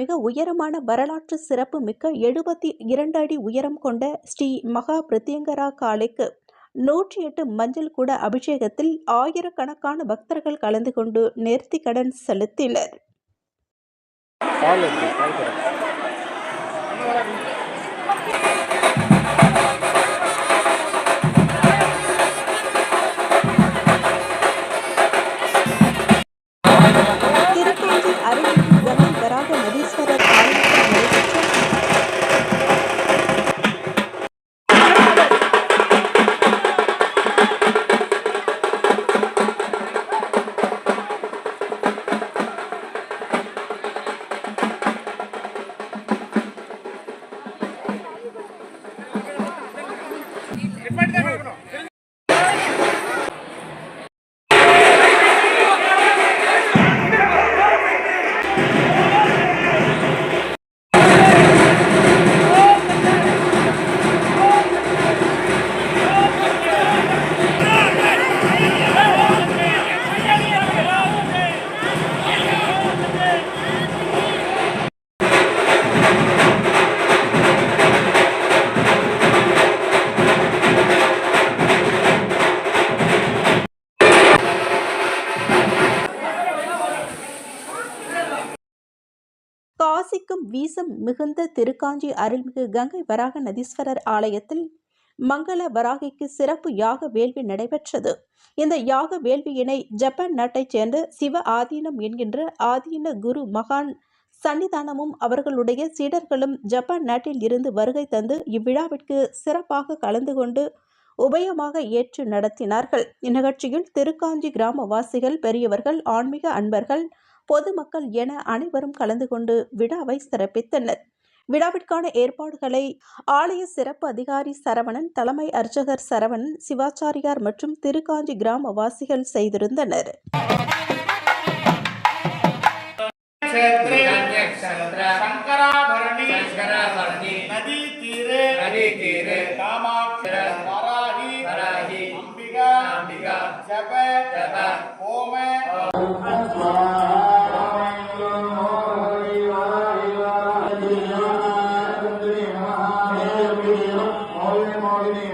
மிக உயரமான வரலாற்று சிறப்பு மிக்க 72 அடி உயரம் கொண்ட ஸ்ரீ மகா பிரத்யங்கரா காளிக்கு 108 மஞ்சள் குட அபிஷேகத்தில் ஆயிரக்கணக்கான பக்தர்கள் கலந்து கொண்டு நேர்த்தி கடன் செலுத்தினர். திருக்காஞ்சி அருள்மிகு கங்கை வராக நதீஸ்வரர் ஆலயத்தில் நடைபெற்ற காசிக்கும் வீசம் மிகுந்த திருக்காஞ்சி அருள்மிகு கங்கை வராக நதீஸ்வரர் ஆலயத்தில் மங்கள வராகிக்கு சிறப்பு யாக வேள்வி நடைபெற்றது. இந்த யாக வேள்வியினை ஜப்பான் நாட்டைச் சேர்ந்த சிவ ஆதீனம் என்கின்ற ஆதீன குரு மகான் சன்னிதானமும் அவர்களுடைய சீடர்களும் ஜப்பான் நாட்டில் இருந்து வருகை தந்து இவ்விழாவிற்கு சிறப்பாக கலந்து கொண்டு உபயமாக ஏற்று நடத்தினார்கள். இந்நிகழ்ச்சியில் திருக்காஞ்சி கிராமவாசிகள், பெரியவர்கள், ஆன்மீக அன்பர்கள், பொதுமக்கள் என அனைவரும் கலந்து கொண்டு விழாவை சிறப்பித்தனர். விழாவிற்கான ஏற்பாடுகளை ஆலய சிறப்பு அதிகாரி சரவணன், தலைமை அர்ச்சகர் சரவணன், சிவாச்சாரியார் மற்றும் திருக்காஞ்சி கிராமவாசிகள் செய்திருந்தனர். Holy